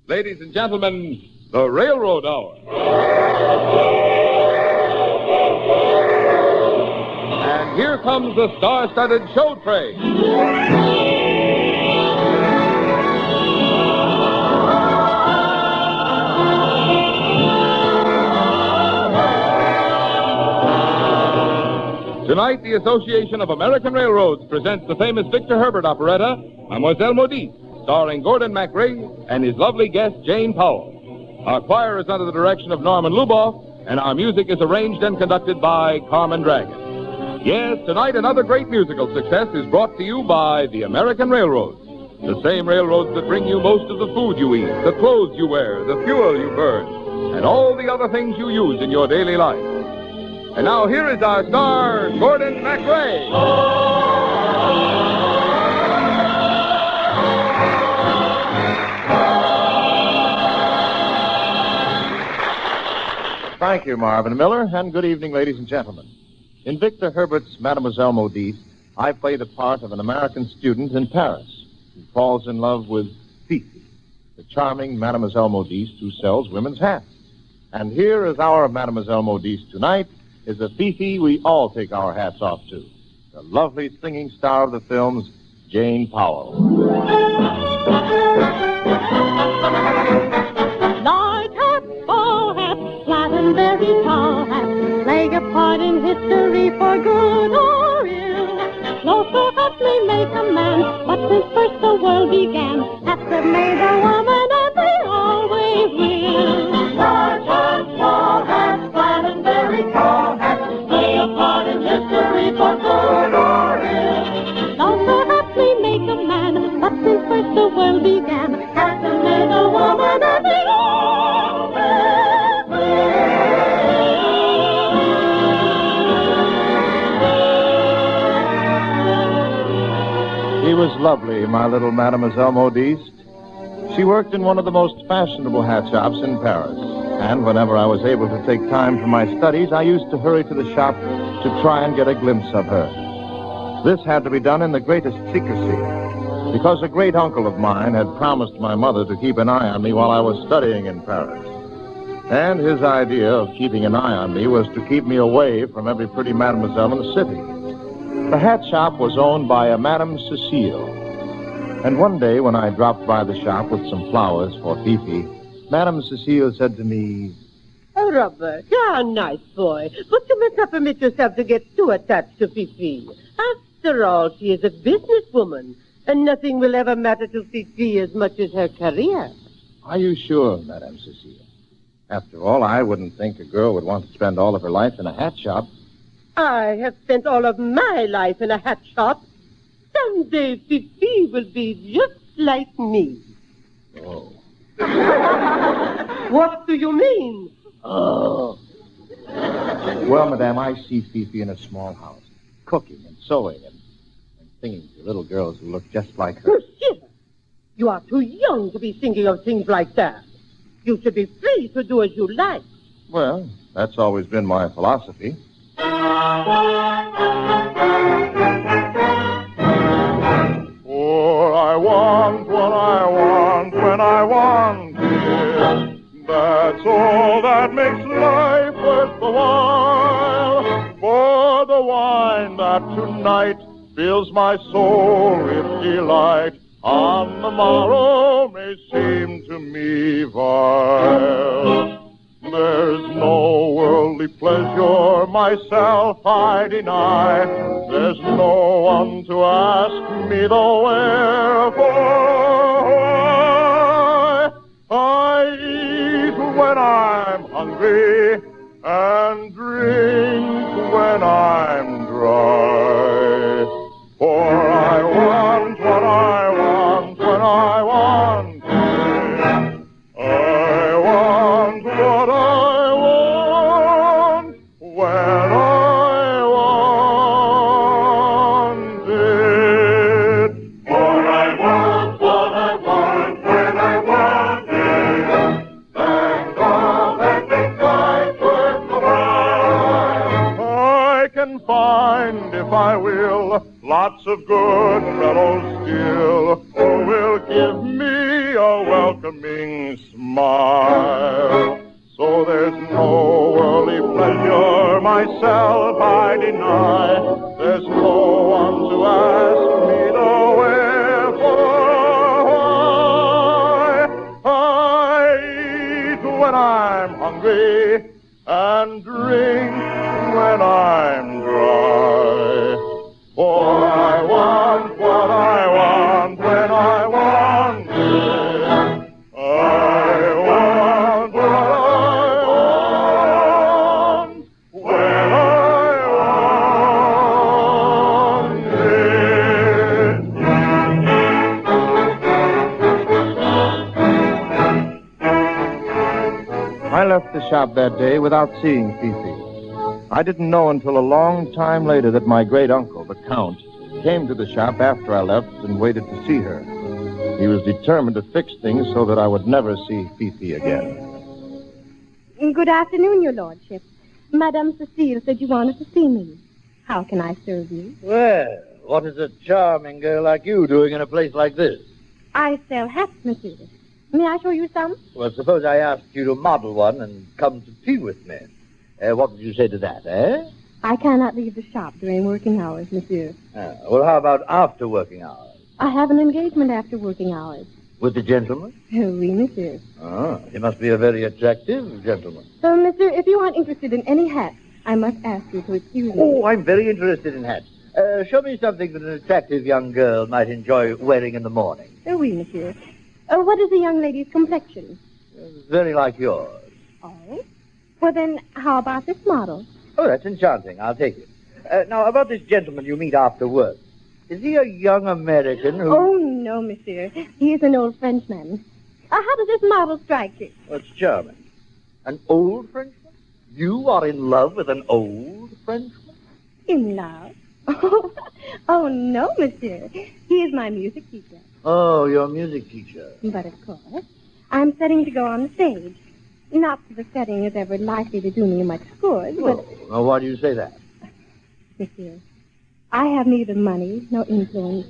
Ladies and gentlemen, the Railroad Hour. And here comes the star-studded show train. Tonight, the Association of American Railroads presents the famous Victor Herbert operetta, Mademoiselle Modiste, starring Gordon MacRae and his lovely guest, Jane Powell. Our choir is under the direction of Norman Luboff, and our music is arranged and conducted by Carmen Dragon. Yes, tonight another great musical success is brought to you by the American Railroads. The same railroads that bring you most of the food you eat, the clothes you wear, the fuel you burn, and all the other things you use in your daily life. And now here is our star, Gordon MacRae. Thank you, Marvin Miller, and good evening, ladies and gentlemen. In Victor Herbert's Mademoiselle Modiste, I play the part of an American student in Paris who falls in love with Fifi, the charming Mademoiselle Modiste who sells women's hats. And here is our Mademoiselle Modiste tonight, is a Fifi we all take our hats off to, the lovely singing star of the films, Jane Powell. Large hats, bow hats, flat and very tall hats, play a part in history for good or ill. Closer hats may make a man, but since first the world began, hats have made a woman, and they always will. Large hats, small hats, flat and very tall hats, play a part in history for good or ill. Closer hats may make a man, but since first the world began, hats have made a woman, and they always will. She was lovely, my little Mademoiselle Modiste. She worked in one of the most fashionable hat shops in Paris. And whenever I was able to take time for my studies, I used to hurry to the shop to try and get a glimpse of her. This had to be done in the greatest secrecy, because a great uncle of mine had promised my mother to keep an eye on me while I was studying in Paris. And his idea of keeping an eye on me was to keep me away from every pretty mademoiselle in the city. The hat shop was owned by a Madame Cecile. And one day when I dropped by the shop with some flowers for Fifi, Madame Cecile said to me, "Oh, Robert, you're a nice boy, but you must not permit yourself to get too attached to Fifi. After all, she is a businesswoman, and nothing will ever matter to Fifi as much as her career." "Are you sure, Madame Cecile? After all, I wouldn't think a girl would want to spend all of her life in a hat shop." I have spent all of my life in a hat shop. Someday Fifi will be just like me. Oh. What do you mean? Oh. Well, Madame, I see Fifi in a small house, cooking and sewing and singing to little girls who look just like her. Monsieur, you are too young to be thinking of things like that. You should be free to do as you like. Well, that's always been my philosophy. For I want what I want when I want it. That's all that makes life worth the while. For the wine that tonight fills my soul with delight, on the morrow may seem to me vile. There's no worldly pleasure myself I deny. There's no one to ask me the wherefore. I eat when I'm hungry and drink when I'm dry. For I want what I want when I want it. I want what I want when I want it. For I want what I want when I want it. That's all that makes life worth the while. I can find, if I will, lots of good fellows still, who will give me a welcome charming smile. So there's no worldly pleasure myself I deny. There's no one to ask me the wherefore why. I eat when I'm hungry and drink when I'm dry. For I want what I want when I want it. I want what I want when I want it. I left the shop that day without seeing Fifi. I didn't know until a long time later that my great-uncle, the Count, came to the shop after I left and waited to see her. He was determined to fix things so that I would never see Fifi again. Good afternoon, Your Lordship. Madame Cecile said you wanted to see me. How can I serve you? Well, what is a charming girl like you doing in a place like this? I sell hats, monsieur. May I show you some? Well, suppose I asked you to model one and come to tea with me. What would you say to that, eh? I cannot leave the shop during working hours, monsieur. Well, how about after working hours? I have an engagement after working hours. With the gentleman? Oui, monsieur. Oh, he must be a very attractive gentleman. So, monsieur, if you aren't interested in any hat, I must ask you to excuse me. Oh, I'm very interested in hats. Show me something that an attractive young girl might enjoy wearing in the morning. Oui, monsieur. What is the young lady's complexion? Very like yours. Oh? Well, then, how about this model? Oh, that's enchanting. I'll take it. Now, about this gentleman you meet after work. Is he a young American who... Oh, no, monsieur. He is an old Frenchman. How does this model strike you? Well, it's charming. An old Frenchman? You are in love with an old Frenchman? In love? Oh, no, monsieur. He is my music teacher. Oh, your music teacher. But, of course, I'm setting to go on the stage. Not that the setting is ever likely to do me much good, but... Now, why do you say that? Monsieur, I have neither money nor influence,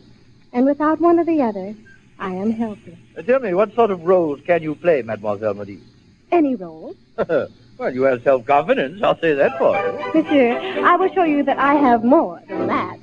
and without one or the other, I am helpless. Tell me, what sort of roles can you play, Mademoiselle Modiste? Any role? Well, you have self-confidence, I'll say that for you. Monsieur, I will show you that I have more than that.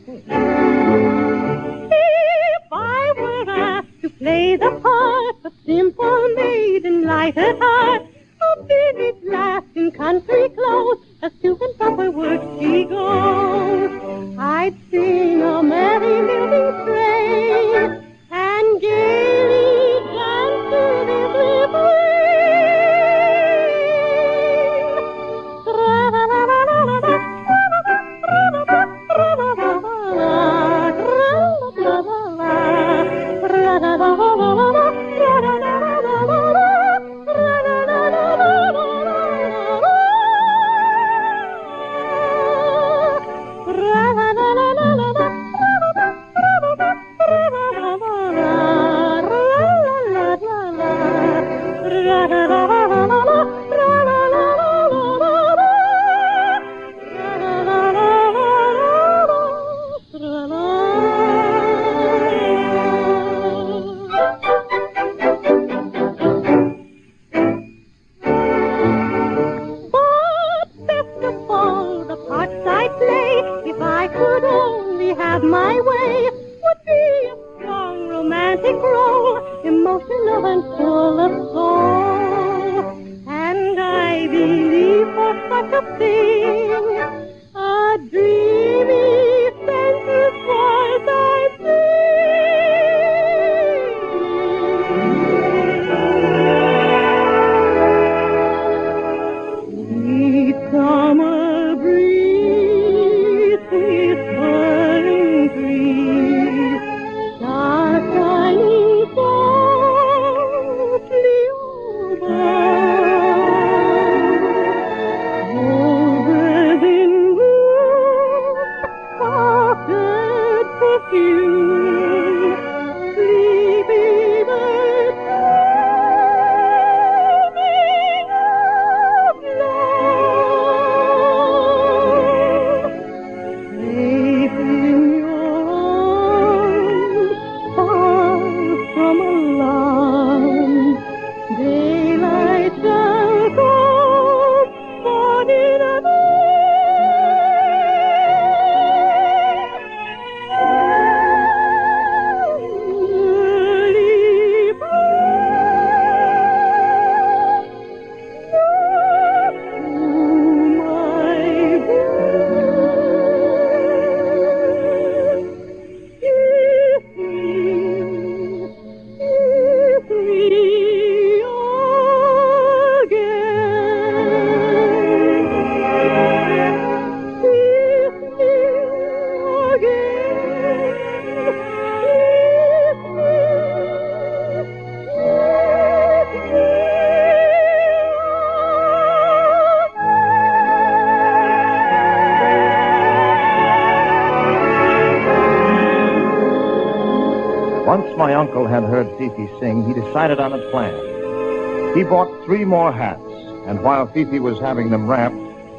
If I were asked to play the part of simple maiden light at heart, a village lass in country clothes, as to and from her work she goes, I'd sing a merry little strain and gaily dance to this refrain. Over had heard Fifi sing, he decided on a plan. He bought 3 more hats, and while Fifi was having them wrapped,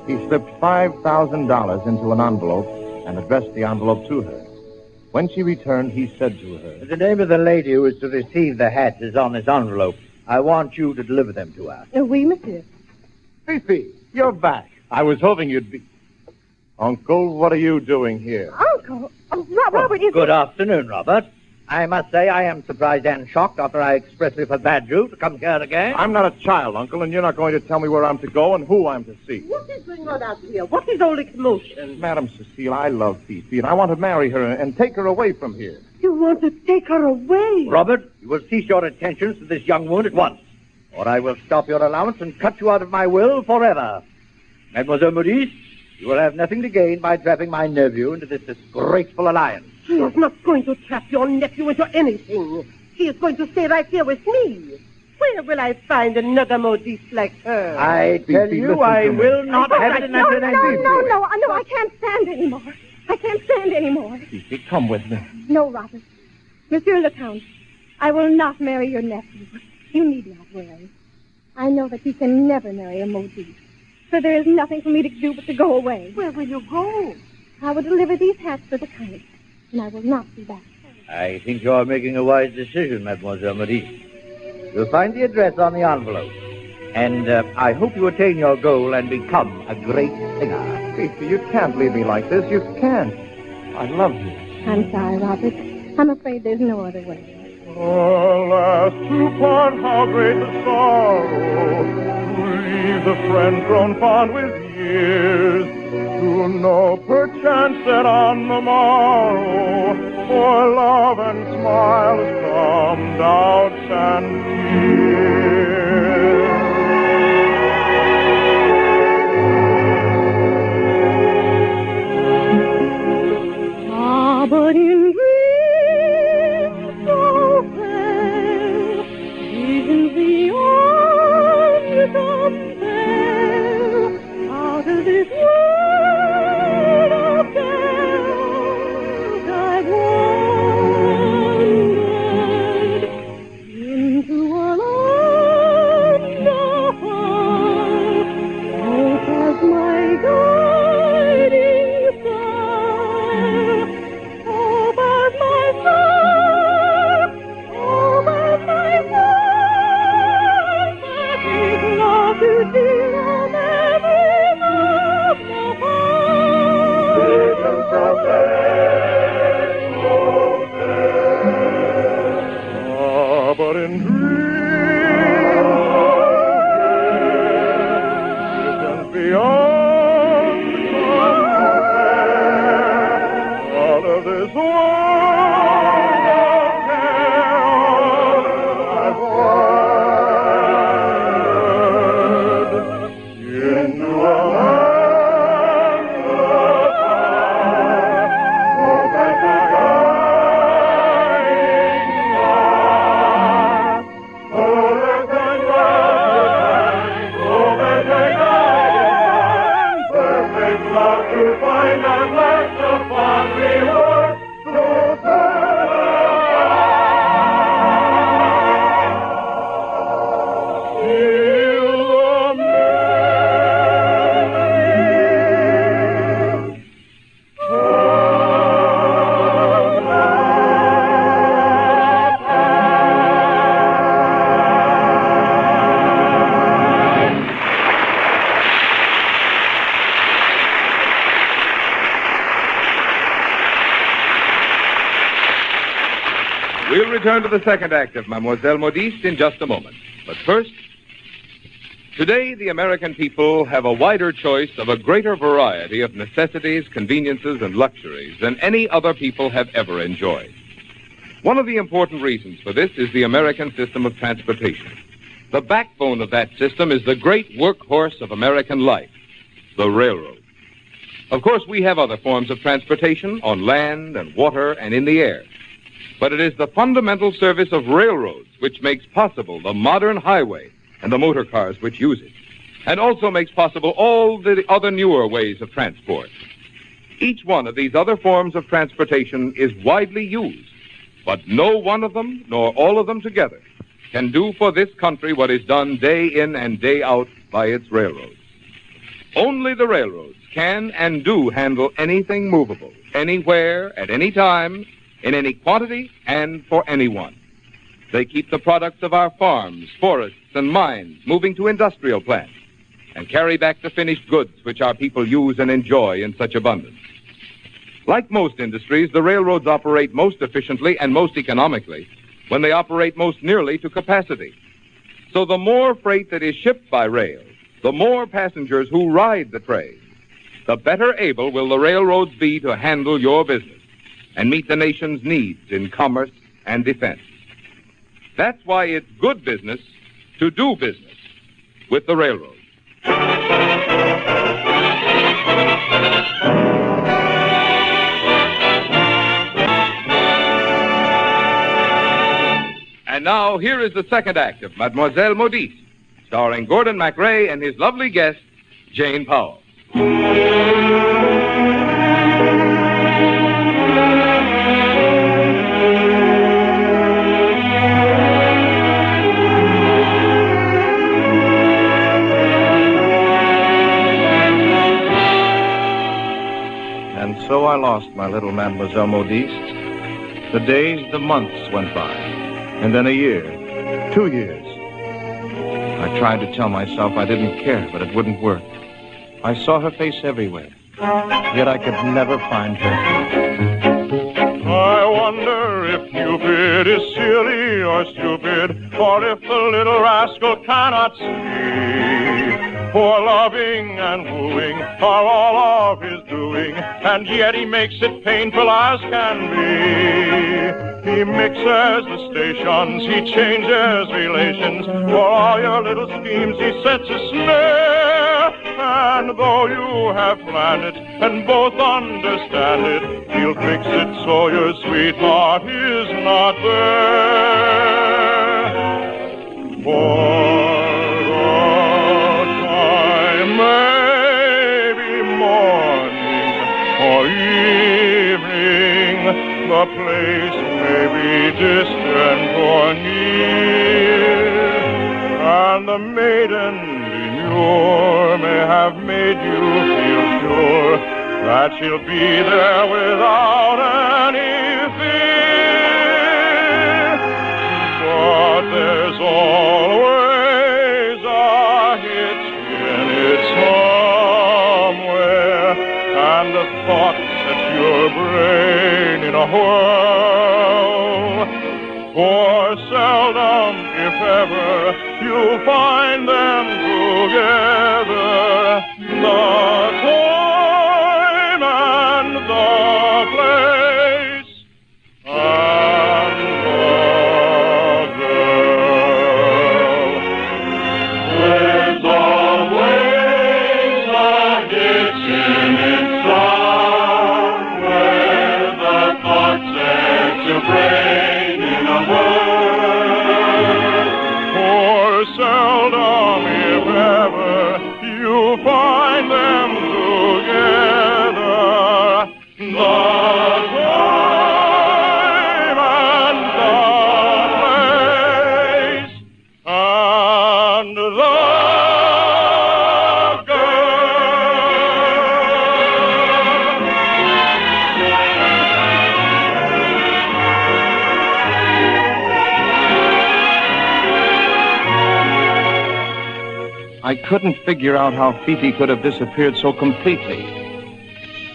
he slipped $5,000 into an envelope and addressed the envelope to her. When she returned, he said to her, The name of the lady who is to receive the hats is on this envelope. I want you to deliver them to her. Oui, monsieur. Fifi, you're back. I was hoping you'd be... Uncle, what are you doing here? Uncle, Robert, you... Good afternoon, Robert. I must say I am surprised and shocked after I expressly forbade you to come here again. I'm not a child, Uncle, and you're not going to tell me where I'm to go and who I'm to see. What is going on out here? What is all this commotion? Madam Cecile, I love Fifi, and I want to marry her and take her away from here. You want to take her away? Robert, you will cease your attentions to this young woman at once, or I will stop your allowance and cut you out of my will forever. Mademoiselle Modiste, you will have nothing to gain by trapping my nephew into this disgraceful alliance. She is not going to trap your nephew into anything. She is going to stay right here with me. Where will I find another Modiste like her? I tell you, I will not have it in that No, I can't stand anymore. I can't stand anymore. Fifi, come with me. No, Robert. Monsieur le Count, I will not marry your nephew. You need not worry. I know that you can never marry a Modiste. So there is nothing for me to do but to go away. Where will you go? I will deliver these hats to the Count, and I will not be back. I think you are making a wise decision, Mademoiselle Modiste. You'll find the address on the envelope. And I hope you attain your goal and become a great singer. Fifi, you can't leave me like this. You can't. I love you. I'm sorry, Robert. I'm afraid there's no other way. Alas, to part, how great the sorrow, to leave the friend grown fond with years, to know perchance that on the morrow, for love and smiles come doubts and fears. Ah, but in dreams so fair, visions beyond compare, out of this world of doubt I've wandered into a land afar. Hope as my guiding star, hope as my star, hope as my star, that is love to dear on every love Visions so fair, so fair. Ah, but in dreams so fair, visions beyond compare, out of this world of chaos I've wandered into a land apart. Hope as my guiding star, hope as my guiding, hope as my guiding star, perfect love to find at last upon reward so We'll return to the second act of Mademoiselle Modiste in just a moment. But first, today the American people have a wider choice of a greater variety of necessities, conveniences, and luxuries than any other people have ever enjoyed. One of the important reasons for this is the American system of transportation. The backbone of that system is the great workhorse of American life, the railroad. Of course, we have other forms of transportation on land and water and in the air. But it is the fundamental service of railroads which makes possible the modern highway and the motor cars which use it, and also makes possible all the other newer ways of transport. Each one of these other forms of transportation is widely used, But no one of them, nor all of them together, can do for this country what is done day in and day out by its railroads. Only the railroads can and do handle anything movable, anywhere, at any time, in any quantity, and for anyone. They keep the products of our farms, forests, and mines moving to industrial plants and carry back the finished goods which our people use and enjoy in such abundance. Like most industries, the railroads operate most efficiently and most economically when they operate most nearly to capacity. So the more freight that is shipped by rail, the more passengers who ride the train, the better able will the railroads be to handle your business and meet the nation's needs in commerce and defense. That's why it's good business to do business with the railroads. And now, here is the second act of Mademoiselle Modiste, starring Gordon MacRae and his lovely guest, Jane Powell. And so I lost my little Mademoiselle Modiste. The days, the months went by. And then a year, 2 years. I tried to tell myself I didn't care, but it wouldn't work. I saw her face everywhere, yet I could never find her. I wonder if Cupid is silly or stupid, or if the little rascal cannot see. For loving and wooing are all of his doing, and yet he makes it painful as can be. He mixes the stations, he changes relations, for all your little schemes he sets a snare. And though you have planned it and both understand it, he'll fix it so your sweetheart is not there. For the time may be morning or evening, the place may be distant or near, and the maiden demure may have made you feel sure that she'll be there without any fear. But there's always a hitch in it somewhere, and the thought sets your brain in a whirl. For seldom, if ever, you'll find them together. The time and the place and the girl. There's always a hitch in it somewhere. The thought sets your brain in a whirl. For seldom, if ever, you find them together. The time and the place and the I couldn't figure out how Fifi could have disappeared so completely.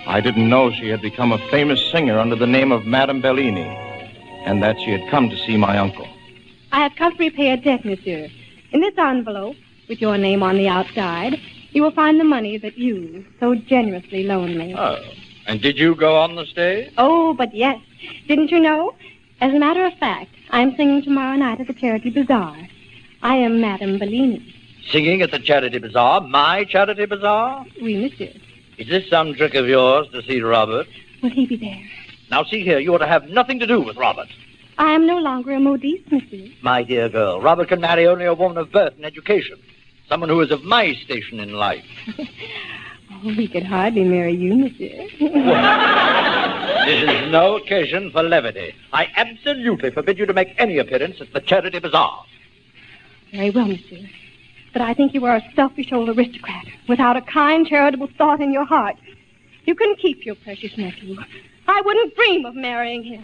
I didn't know she had become a famous singer under the name of Madame Bellini, and that she had come to see my uncle. I have come to repay a debt, monsieur. In this envelope, with your name on the outside, you will find the money that you so generously loaned me. Oh, and did you go on the stage? Oh, but yes. Didn't you know? As a matter of fact, I'm singing tomorrow night at the Charity Bazaar. I am Madame Bellini. Singing at the Charity Bazaar? My Charity Bazaar? Oui, monsieur. Is this some trick of yours to see Robert? Will he be there? Now, see here, you ought to have nothing to do with Robert. I am no longer a modiste, monsieur. My dear girl, Robert can marry only a woman of birth and education. Someone who is of my station in life. Oh, he could hardly marry you, monsieur. This is no occasion for levity. I absolutely forbid you to make any appearance at the charity bazaar. Very well, monsieur. But I think you are a selfish old aristocrat, without a kind, charitable thought in your heart. You can keep your precious nephew. I wouldn't dream of marrying him.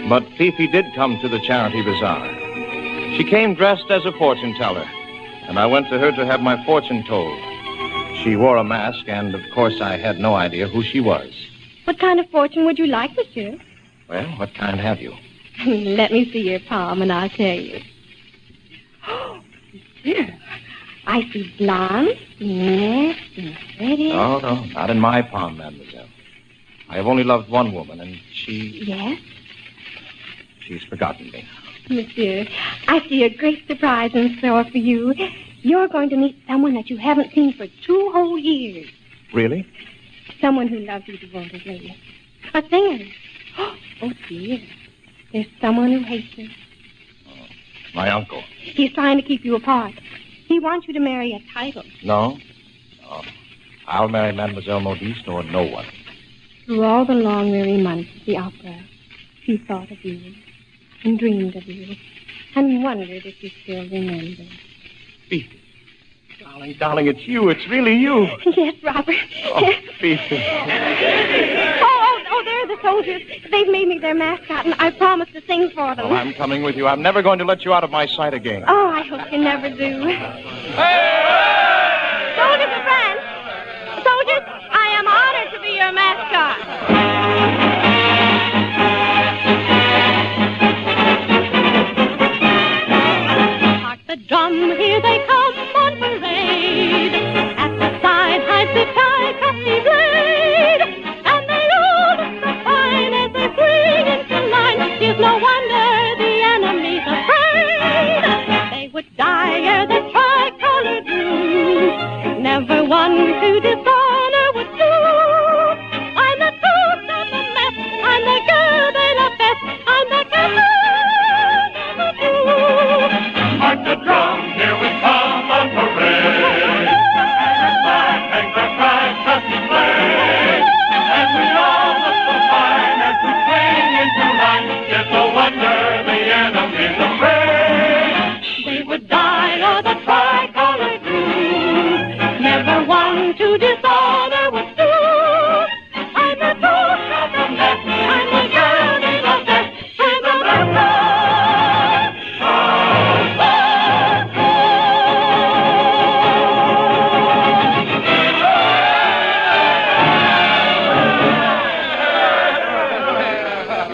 But Fifi did come to the charity bazaar. She came dressed as a fortune teller, and I went to her to have my fortune told. She wore a mask, and of course I had no idea who she was. What kind of fortune would you like, monsieur? Well, what kind have you? Let me see your palm, and I'll tell you. Oh, monsieur, I see blonde, yes, and pretty. No, not in my palm, mademoiselle. I have only loved one woman, and she... Yes? She's forgotten me. Monsieur, I see a great surprise in store for you. You're going to meet someone that you haven't seen for 2 whole years. Really? Someone who loves you devotedly. A singer. Oh, dear. There's someone who hates you. Oh, my uncle. He's trying to keep you apart. He wants you to marry a title. No. I'll marry Mademoiselle Modiste or no one. Through all the long, weary months of the opera, he thought of you and dreamed of you and wondered if you still remember. Fifi. Darling, it's you. It's really you. Yes, Robert. Oh, Yes. Fifi. Oh, there are the soldiers. They've made me their mascot, and I promised to sing for them. Oh, I'm coming with you. I'm never going to let you out of my sight again. Oh, I hope you never do. Soldiers of France! Soldiers, I am honored to be your mascot. Hark the drum, here they come on parade. At the side hides the tie-cutty blade. And they all look so fine as they swing into line. It's no wonder the enemy's afraid. They would die ere the tricolor drew. Never one to dishonor would do. I'm the toast of the mess. I'm the girl they love best. I'm the girl never do. Mark the drum, here we come on parade. And side hangs our tri-trusty flag. And we all look so fine as we swing into line. It's no wonder the enemy's afraid. They would die or the tricolor grew. Never one to dishonor would do. I'm the toast of the mess. I'm the girl they love best. I'm the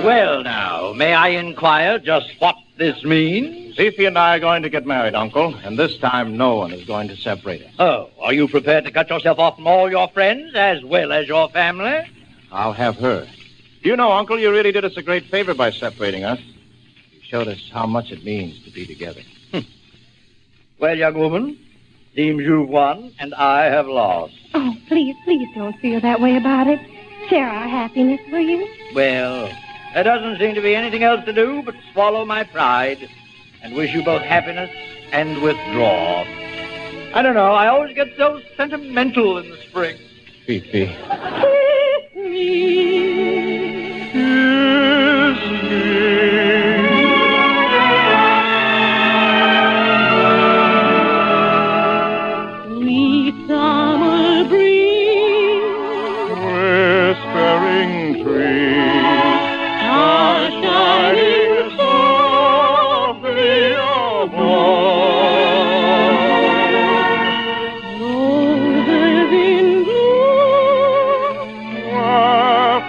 Well, now, may I inquire just what this means? Fifi and I are going to get married, Uncle, and this time no one is going to separate us. Oh, are you prepared to cut yourself off from all your friends as well as your family? I'll have her. You know, Uncle, you really did us a great favor by separating us. You showed us how much it means to be together. Well, young woman, seems you've won and I have lost. Oh, please don't feel that way about it. Share our happiness, will you? Well, there doesn't seem to be anything else to do but swallow my pride and wish you both happiness and withdraw. I don't know, I always get so sentimental in the spring. Fifi. Kiss me. Kiss me. Sweet summer breeze. Whispering trees Are shining softly above. roses in bloom. Wafted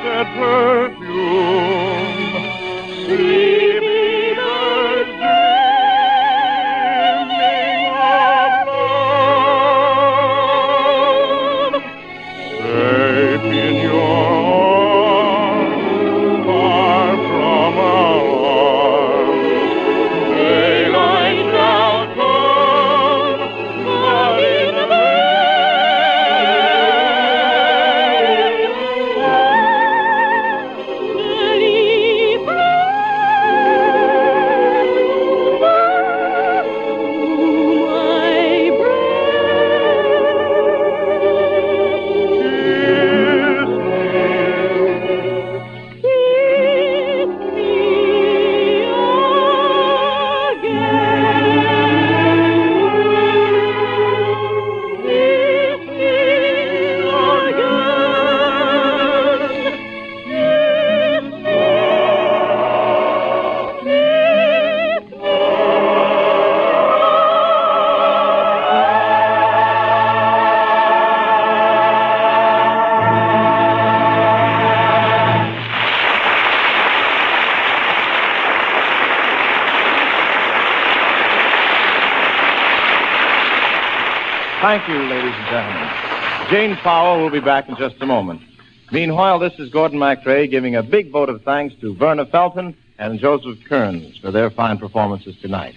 Thank you, ladies and gentlemen. Jane Powell will be back in just a moment. Meanwhile, this is Gordon MacRae giving a big vote of thanks to Verna Felton and Joseph Kearns for their fine performances tonight.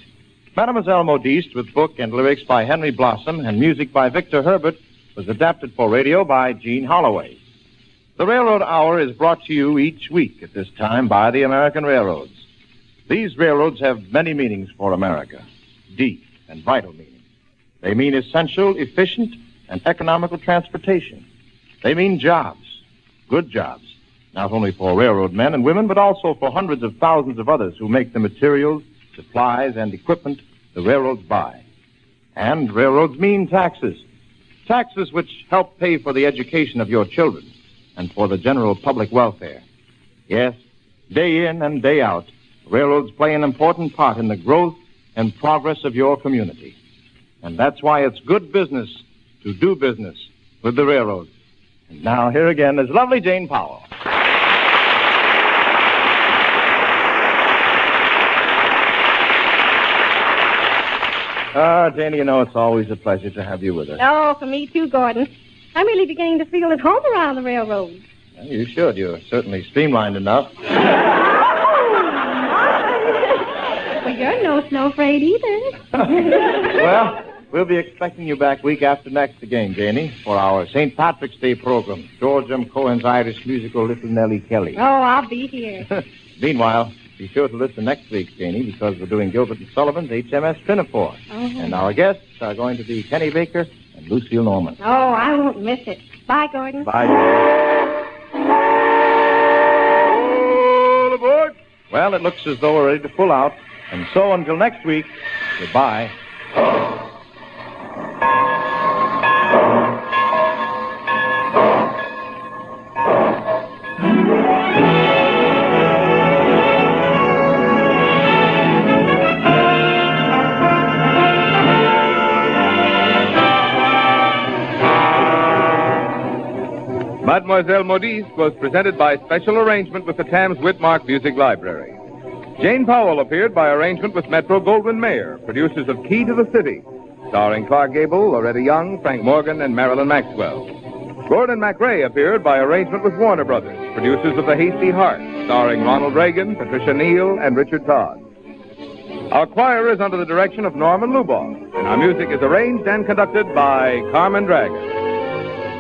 Mademoiselle Modiste, with book and lyrics by Henry Blossom and music by Victor Herbert, was adapted for radio by Gene Holloway. The Railroad Hour is brought to you each week at this time by the American Railroads. These railroads have many meanings for America, deep and vital meanings. They mean essential, efficient, and economical transportation. They mean jobs, good jobs, not only for railroad men and women, but also for hundreds of thousands of others who make the materials, supplies, and equipment the railroads buy. And railroads mean taxes. Taxes which help pay for the education of your children and for the general public welfare. Yes, day in and day out, railroads play an important part in the growth and progress of your community. And that's why it's good business to do business with the railroads. And now, here again is lovely Jane Powell. Janie, you know it's always a pleasure to have you with us. Oh, for me too, Gordon. I'm really beginning to feel at home around the railroad. Well, you should. You're certainly streamlined enough. Well, you're no snow afraid either. Well, we'll be expecting you back week after next again, Janie, for our St. Patrick's Day program, George M. Cohen's Irish musical Little Nellie Kelly. Oh, I'll be here. Meanwhile, be sure to listen next week, Janie, because we're doing Gilbert and Sullivan's HMS Pinafore. Oh. And our guests are going to be Kenny Baker and Lucille Norman. Oh, I won't miss it. Bye, Gordon. Bye, Janie. All aboard. Well, it looks as though we're ready to pull out. And so until next week, goodbye. Mademoiselle Modiste was presented by special arrangement with the Thames Whitmark Music Library. Jane Powell appeared by arrangement with Metro-Goldwyn-Mayer, producers of Key to the City, starring Clark Gable, Loretta Young, Frank Morgan, and Marilyn Maxwell. Gordon MacRae appeared by arrangement with Warner Brothers, producers of The Hasty Heart, starring Ronald Reagan, Patricia Neal, and Richard Todd. Our choir is under the direction of Norman Luboff, and our music is arranged and conducted by Carmen Dragon.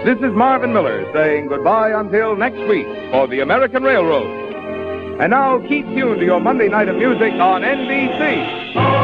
This is Marvin Miller saying goodbye until next week for the American Railroad. And now keep tuned to your Monday night of music on NBC.